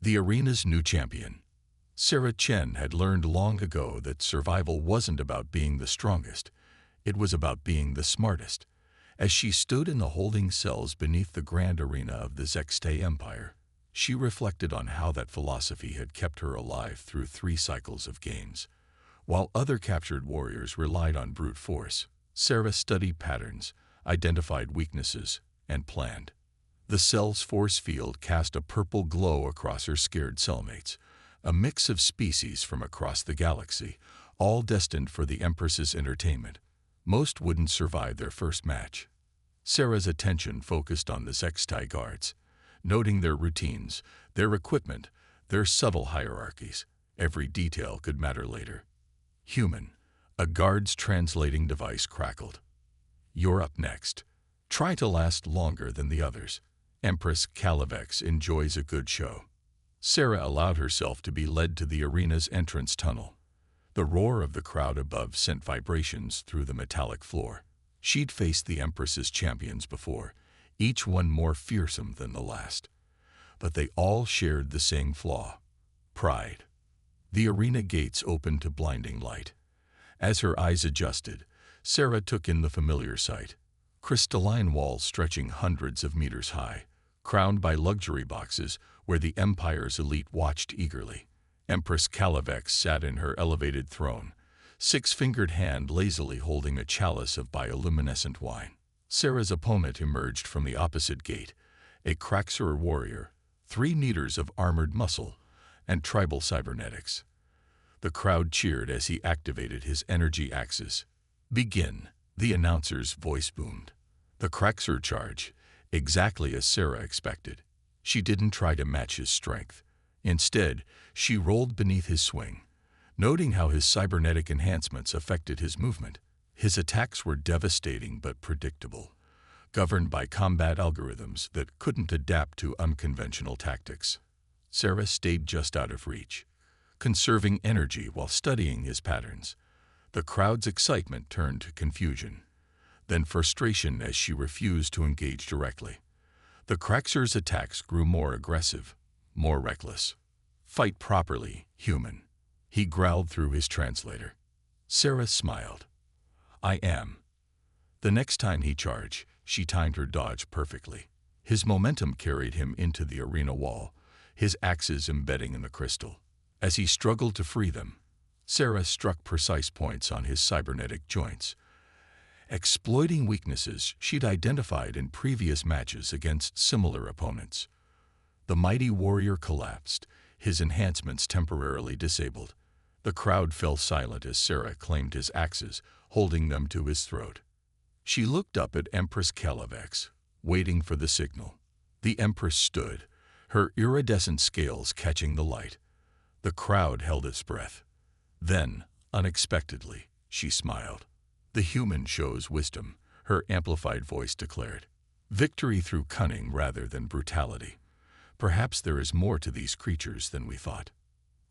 The arena's new champion. Sarah Chen had learned long ago that survival wasn't about being the strongest, it was about being the smartest. As she stood in the holding cells beneath the grand arena of the Zextay Empire, she reflected on how that philosophy had kept her alive through 3 cycles of games. While other captured warriors relied on brute force, Sarah studied patterns, identified weaknesses, and planned. The cell's force field cast a purple glow across her scared cellmates, a mix of species from across the galaxy, all destined for the Empress's entertainment. Most wouldn't survive their first match. Sarah's attention focused on the Zextay guards, noting their routines, their equipment, their subtle hierarchies. Every detail could matter later. Human. A guard's translating device crackled. You're up next. Try to last longer than the others. Empress Calavex enjoys a good show. Sarah allowed herself to be led to the arena's entrance tunnel. The roar of the crowd above sent vibrations through the metallic floor. She'd faced the Empress's champions before, each one more fearsome than the last. But they all shared the same flaw: pride. The arena gates opened to blinding light. As her eyes adjusted, Sarah took in the familiar sight: crystalline walls stretching hundreds of meters high, crowned by luxury boxes where the Empire's elite watched eagerly. Empress Calavex sat in her elevated throne, 6-fingered hand lazily holding a chalice of bioluminescent wine. Sarah's opponent emerged from the opposite gate, a Kraxor warrior, 3 meters of armored muscle, and tribal cybernetics. The crowd cheered as he activated his energy axes. "Begin," the announcer's voice boomed. The Kraxor charge, exactly as Sarah expected. She didn't try to match his strength. Instead, she rolled beneath his swing, noting how his cybernetic enhancements affected his movement. His attacks were devastating but predictable, governed by combat algorithms that couldn't adapt to unconventional tactics. Sarah stayed just out of reach, conserving energy while studying his patterns. The crowd's excitement turned to confusion, then frustration as she refused to engage directly. The Kraxor's attacks grew more aggressive, more reckless. "Fight properly, human," he growled through his translator. Sarah smiled. "I am." The next time he charged, she timed her dodge perfectly. His momentum carried him into the arena wall, his axes embedding in the crystal. As he struggled to free them, Sarah struck precise points on his cybernetic joints, exploiting weaknesses she'd identified in previous matches against similar opponents. The mighty warrior collapsed, his enhancements temporarily disabled. The crowd fell silent as Sarah claimed his axes, holding them to his throat. She looked up at Empress Calavex, waiting for the signal. The Empress stood, her iridescent scales catching the light. The crowd held its breath. Then, unexpectedly, she smiled. "The human shows wisdom," her amplified voice declared. "Victory through cunning rather than brutality. Perhaps there is more to these creatures than we thought."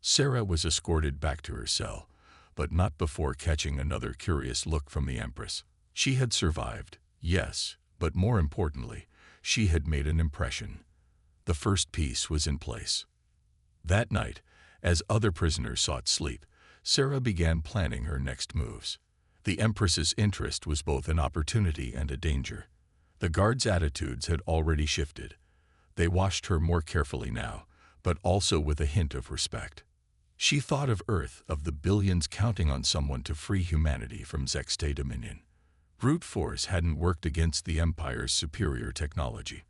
Sarah was escorted back to her cell, but not before catching another curious look from the Empress. She had survived, yes, but more importantly, she had made an impression. The first piece was in place. That night, as other prisoners sought sleep, Sarah began planning her next moves. The Empress's interest was both an opportunity and a danger. The guards' attitudes had already shifted. They watched her more carefully now, but also with a hint of respect. She thought of Earth, of the billions counting on someone to free humanity from Zextay dominion. Brute force hadn't worked against the Empire's superior technology.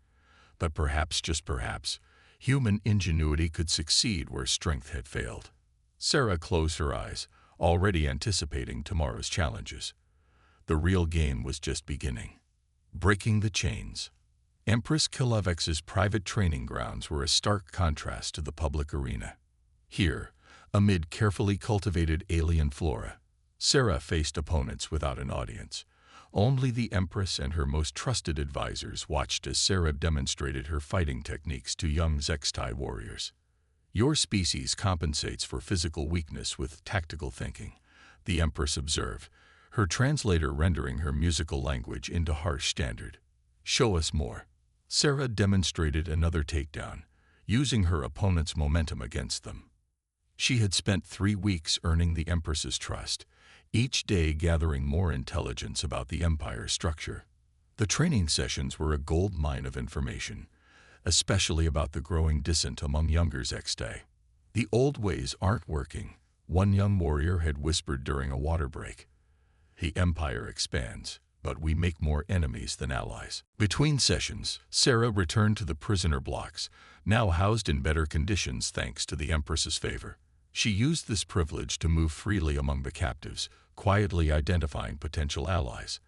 But perhaps, just perhaps, human ingenuity could succeed where strength had failed. Sarah closed her eyes, already anticipating tomorrow's challenges. The real game was just beginning. Breaking the chains. Empress Calavex's private training grounds were a stark contrast to the public arena. Here, amid carefully cultivated alien flora, Sarah faced opponents without an audience. Only the Empress and her most trusted advisors watched as Sarah demonstrated her fighting techniques to young Zextay warriors. "Your species compensates for physical weakness with tactical thinking," the Empress observed, her translator rendering her musical language into harsh standard. "Show us more." Sarah demonstrated another takedown, using her opponent's momentum against them. She had spent 3 weeks earning the Empress's trust, each day gathering more intelligence about the Empire's structure. The training sessions were a gold mine of information, especially about the growing dissent among younger Zextai. "The old ways aren't working," one young warrior had whispered during a water break. "The Empire expands, but we make more enemies than allies." Between sessions, Sarah returned to the prisoner blocks, now housed in better conditions thanks to the Empress's favor. She used this privilege to move freely among the captives, quietly identifying potential allies.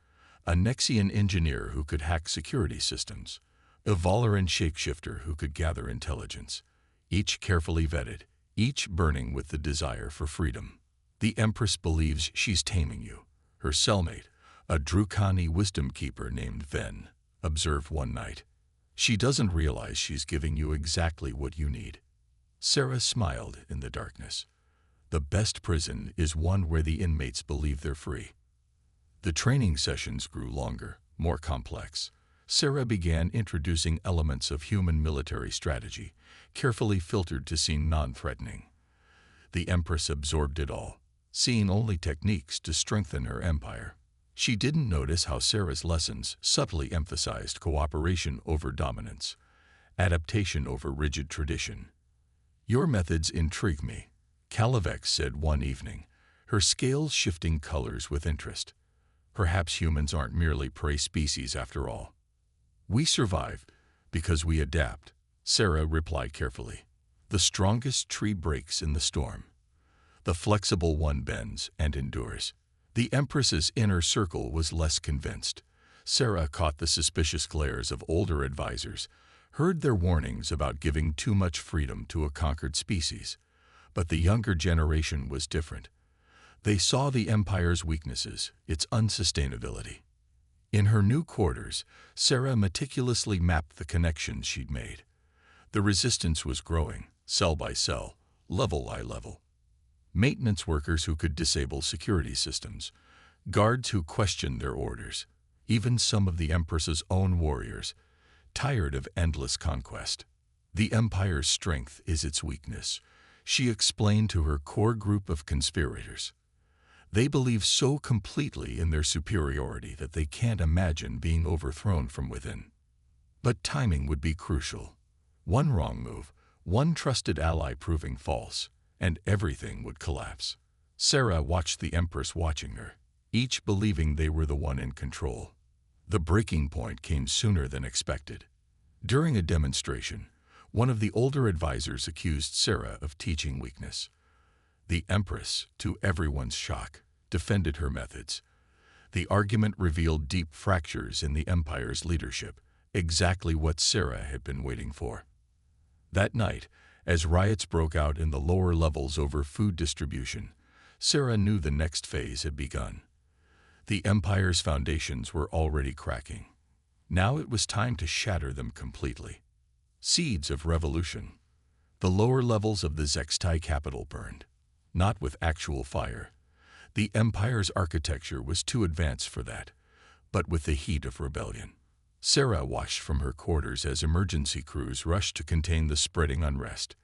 A Nexian engineer who could hack security systems, a Valoran shapeshifter who could gather intelligence, each carefully vetted, each burning with the desire for freedom. "The Empress believes she's taming you," her cellmate, a Drukani wisdom keeper named Ven, observed one night. "She doesn't realize she's giving you exactly what you need." Sarah smiled in the darkness. The best prison is one where the inmates believe they're free. The training sessions grew longer, more complex. Sarah began introducing elements of human military strategy, carefully filtered to seem non-threatening. The Empress absorbed it all, seeing only techniques to strengthen her empire. She didn't notice how Sarah's lessons subtly emphasized cooperation over dominance, adaptation over rigid tradition. "Your methods intrigue me," Kalavex said one evening, her scales shifting colors with interest. "Perhaps humans aren't merely prey species after all." "We survive because we adapt," Sarah replied carefully. "The strongest tree breaks in the storm. The flexible one bends and endures." The Empress's inner circle was less convinced. Sarah caught the suspicious glares of older advisors, heard their warnings about giving too much freedom to a conquered species. But the younger generation was different. They saw the Empire's weaknesses, its unsustainability. In her new quarters, Sarah meticulously mapped the connections she'd made. The resistance was growing, cell by cell, level by level. Maintenance workers who could disable security systems, guards who questioned their orders, even some of the Empress's own warriors, tired of endless conquest. "The Empire's strength is its weakness," she explained to her core group of conspirators. "They believe so completely in their superiority that they can't imagine being overthrown from within." But timing would be crucial. One wrong move, one trusted ally proving false, and everything would collapse. Sarah watched the Empress watching her, each believing they were the one in control. The breaking point came sooner than expected. During a demonstration, one of the older advisors accused Sarah of teaching weakness. The Empress, to everyone's shock, defended her methods. The argument revealed deep fractures in the Empire's leadership, exactly what Sarah had been waiting for. That night, as riots broke out in the lower levels over food distribution, Sarah knew the next phase had begun. The Empire's foundations were already cracking. Now it was time to shatter them completely. Seeds of revolution. The lower levels of the Zextai capital burned. Not with actual fire. The Empire's architecture was too advanced for that, but with the heat of rebellion. Sarah watched from her quarters as emergency crews rushed to contain the spreading unrest.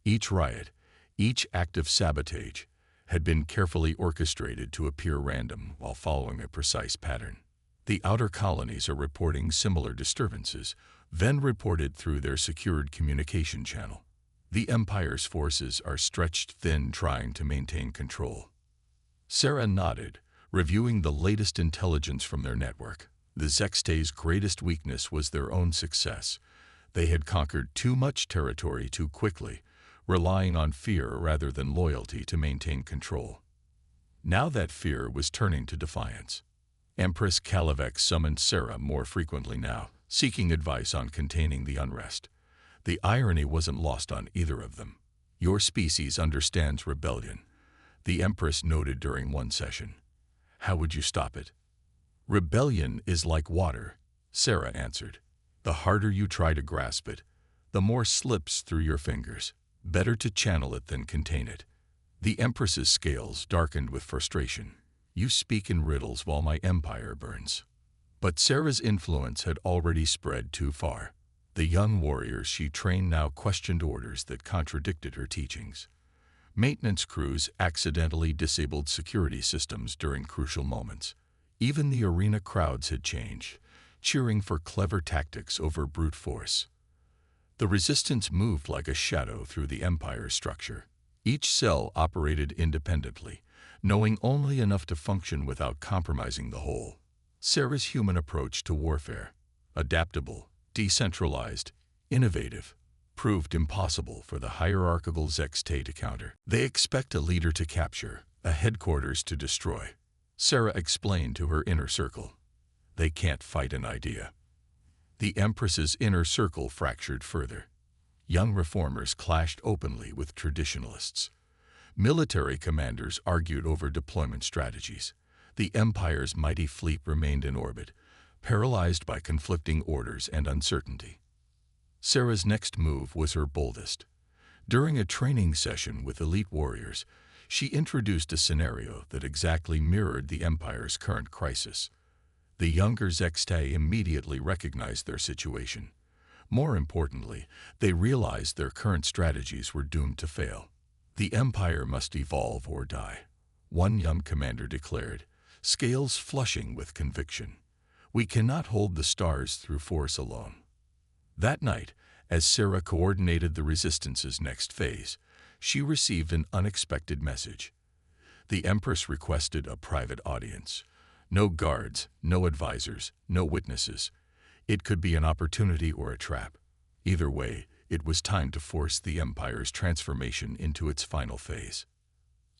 Each riot, each act of sabotage, had been carefully orchestrated to appear random while following a precise pattern. The outer colonies are reporting similar disturbances, Ven reported through their secured communication channel. The Empire's forces are stretched thin trying to maintain control. Sarah nodded, reviewing the latest intelligence from their network. The Zextai's greatest weakness was their own success. They had conquered too much territory too quickly, relying on fear rather than loyalty to maintain control. Now that fear was turning to defiance. Empress Kalavex summoned Sarah more frequently now, seeking advice on containing the unrest. The irony wasn't lost on either of them. "Your species understands rebellion," the Empress noted during one session. "How would you stop it?" "Rebellion is like water," Sarah answered. "The harder you try to grasp it, the more slips through your fingers. Better to channel it than contain it." The Empress's scales darkened with frustration. "You speak in riddles while my empire burns." But Sarah's influence had already spread too far. The young warriors she trained now questioned orders that contradicted her teachings. Maintenance crews accidentally disabled security systems during crucial moments. Even the arena crowds had changed, cheering for clever tactics over brute force. The resistance moved like a shadow through the Empire's structure. Each cell operated independently, knowing only enough to function without compromising the whole. Sarah's human approach to warfare, adaptable, decentralized, innovative, proved impossible for the hierarchical Zexte to counter. They expect a leader to capture, a headquarters to destroy. Sarah explained to her inner circle. They can't fight an idea. The Empress's inner circle fractured further. Young reformers clashed openly with traditionalists. Military commanders argued over deployment strategies. The Empire's mighty fleet remained in orbit, paralyzed by conflicting orders and uncertainty. Sarah's next move was her boldest. During a training session with elite warriors, she introduced a scenario that exactly mirrored the Empire's current crisis. The younger Zexte immediately recognized their situation. More importantly, they realized their current strategies were doomed to fail. The Empire must evolve or die. One young commander declared, scales flushing with conviction. We cannot hold the stars through force alone. That night, as Sarah coordinated the Resistance's next phase, she received an unexpected message. The Empress requested a private audience. No guards, no advisors, no witnesses. It could be an opportunity or a trap. Either way, it was time to force the Empire's transformation into its final phase.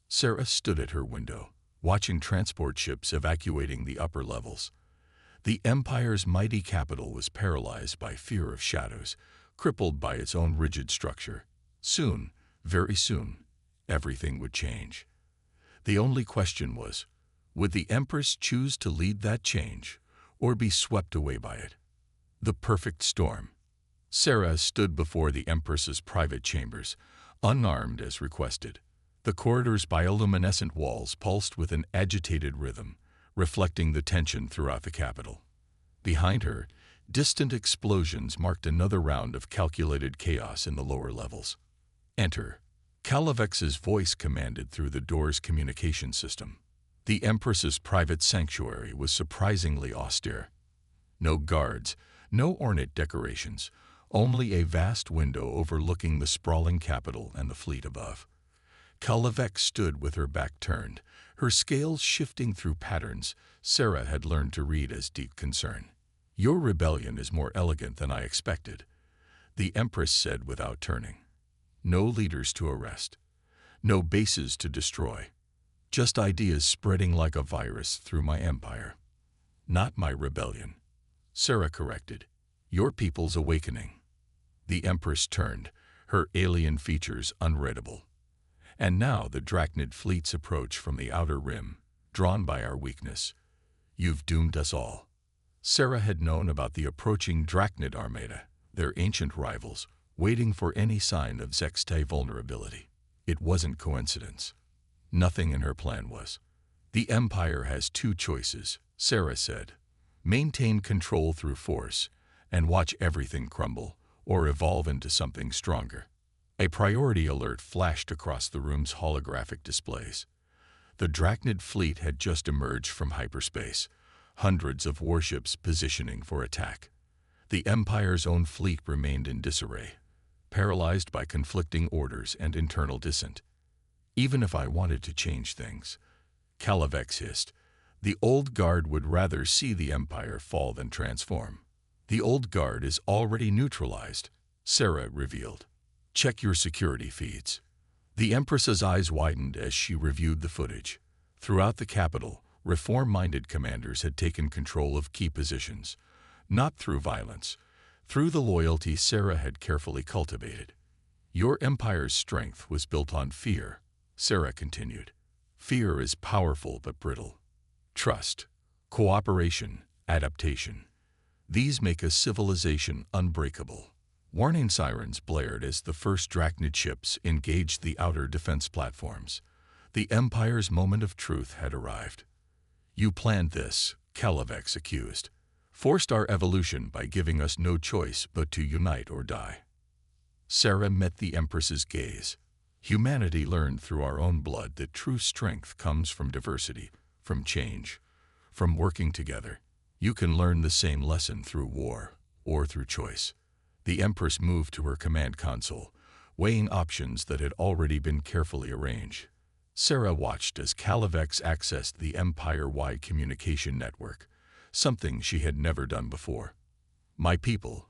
Sarah stood at her window, watching transport ships evacuating the upper levels. The Empire's mighty capital was paralyzed by fear of shadows, crippled by its own rigid structure. Soon, very soon, everything would change. The only question was, would the Empress choose to lead that change, or be swept away by it? The perfect storm. Sarah stood before the Empress's private chambers, unarmed as requested. The corridor's bioluminescent walls pulsed with an agitated rhythm, reflecting the tension throughout the capital. Behind her, distant explosions marked another round of calculated chaos in the lower levels. Enter. Calavex's voice commanded through the door's communication system. The Empress's private sanctuary was surprisingly austere. No guards, no ornate decorations, only a vast window overlooking the sprawling capital and the fleet above. Calavex stood with her back turned, her scales shifting through patterns Sarah had learned to read as deep concern. Your rebellion is more elegant than I expected, the Empress said without turning. No leaders to arrest, no bases to destroy, just ideas spreading like a virus through my empire. Not my rebellion, Sarah corrected. Your people's awakening. The Empress turned, her alien features unreadable. And now the Drachnid fleets approach from the outer rim, drawn by our weakness. You've doomed us all. Sarah had known about the approaching Drachnid armada, their ancient rivals, waiting for any sign of Zexte vulnerability. It wasn't coincidence. Nothing in her plan was. The Empire has two choices, Sarah said. Maintain control through force, and watch everything crumble, or evolve into something stronger. A priority alert flashed across the room's holographic displays. The Drachnid fleet had just emerged from hyperspace, hundreds of warships positioning for attack. The Empire's own fleet remained in disarray, paralyzed by conflicting orders and internal dissent. Even if I wanted to change things, Calavex hissed, the old guard would rather see the Empire fall than transform. The old guard is already neutralized, Sarah revealed. Check your security feeds. The Empress's eyes widened as she reviewed the footage. Throughout the capital, reform-minded commanders had taken control of key positions, not through violence, through the loyalty Sarah had carefully cultivated. Your empire's strength was built on fear, Sarah continued. Fear is powerful but brittle. Trust, cooperation, adaptation. These make a civilization unbreakable. Warning sirens blared as the first Drachnid ships engaged the outer defense platforms. The Empire's moment of truth had arrived. You planned this, Calavex accused. forced our evolution by giving us no choice but to unite or die. Sarah met the Empress's gaze. Humanity learned through our own blood that true strength comes from diversity, from change, from working together. You can learn the same lesson through war or through choice. The Empress moved to her command console, weighing options that had already been carefully arranged. Sarah watched as Calavex accessed the Empire-wide communication network, something she had never done before. "My people,"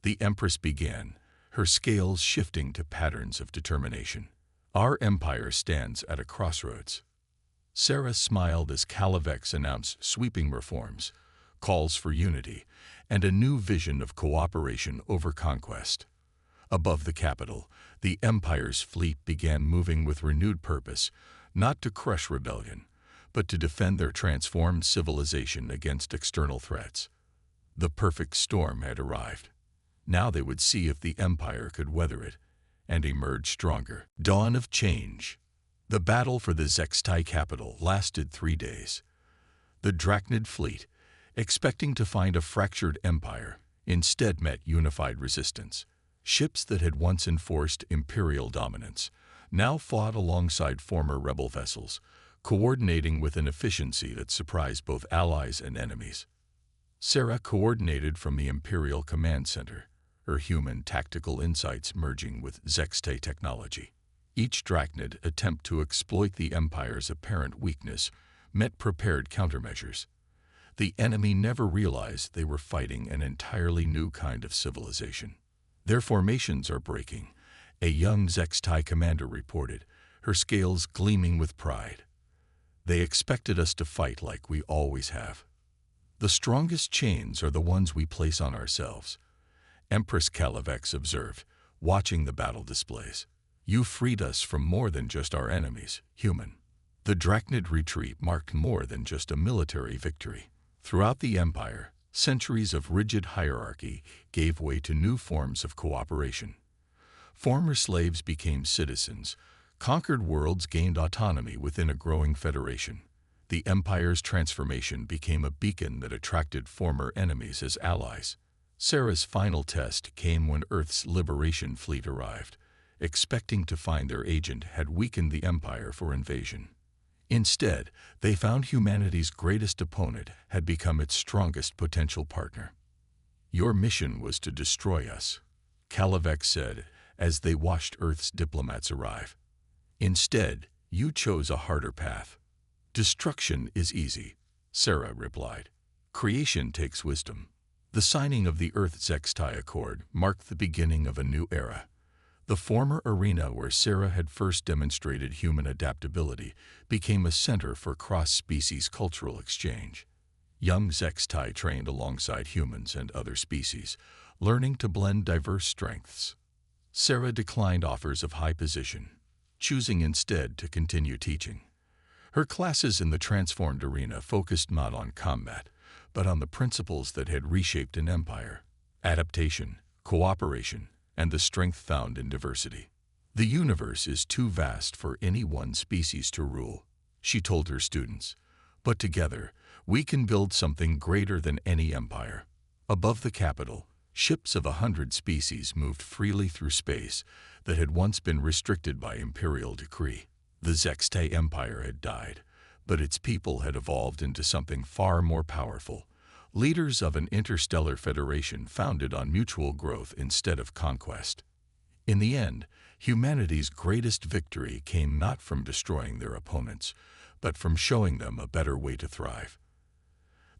the Empress began, her scales shifting to patterns of determination. "Our empire stands at a crossroads." Sarah smiled as Calavex announced sweeping reforms, calls for unity, and a new vision of cooperation over conquest. Above the capital, the Empire's fleet began moving with renewed purpose, not to crush rebellion, but to defend their transformed civilization against external threats. The perfect storm had arrived. Now they would see if the Empire could weather it and emerge stronger. Dawn of change. The battle for the Zextai capital lasted 3 days. The Drachnid fleet, expecting to find a fractured empire, instead met unified resistance. Ships that had once enforced imperial dominance now fought alongside former rebel vessels, coordinating with an efficiency that surprised both allies and enemies. Sarah coordinated from the Imperial Command Center, her human tactical insights merging with Zextai technology. Each Drachnid attempt to exploit the Empire's apparent weakness met prepared countermeasures. The enemy never realized they were fighting an entirely new kind of civilization. "Their formations are breaking," a young Zextai commander reported, her scales gleaming with pride. "They expected us to fight like we always have. The strongest chains are the ones we place on ourselves," Empress Calavex observed, watching the battle displays. "You freed us from more than just our enemies, human." The Drachnid retreat marked more than just a military victory. Throughout the Empire, centuries of rigid hierarchy gave way to new forms of cooperation. Former slaves became citizens. Conquered worlds gained autonomy within a growing federation. The Empire's transformation became a beacon that attracted former enemies as allies. Sarah's final test came when Earth's Liberation Fleet arrived, expecting to find their agent had weakened the Empire for invasion. Instead, they found humanity's greatest opponent had become its strongest potential partner. "Your mission was to destroy us," Calavex said as they watched Earth's diplomats arrive. "Instead, you chose a harder path." "Destruction is easy," Sarah replied. "Creation takes wisdom." The signing of the Earth-Zextai Accord marked the beginning of a new era. The former arena where Sarah had first demonstrated human adaptability became a center for cross-species cultural exchange. Young Zextai trained alongside humans and other species, learning to blend diverse strengths. Sarah declined offers of high position, choosing instead to continue teaching. Her classes in the transformed arena focused not on combat, but on the principles that had reshaped an empire: adaptation, cooperation, and the strength found in diversity. "The universe is too vast for any one species to rule," she told her students, "but together we can build something greater than any empire." Above the capital, ships of 100 species moved freely through space that had once been restricted by imperial decree. The Zextai Empire had died, but its people had evolved into something far more powerful, leaders of an interstellar federation founded on mutual growth instead of conquest. In the end, humanity's greatest victory came not from destroying their opponents, but from showing them a better way to thrive.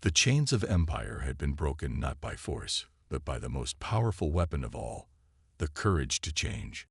The chains of empire had been broken not by force, but by the most powerful weapon of all: the courage to change.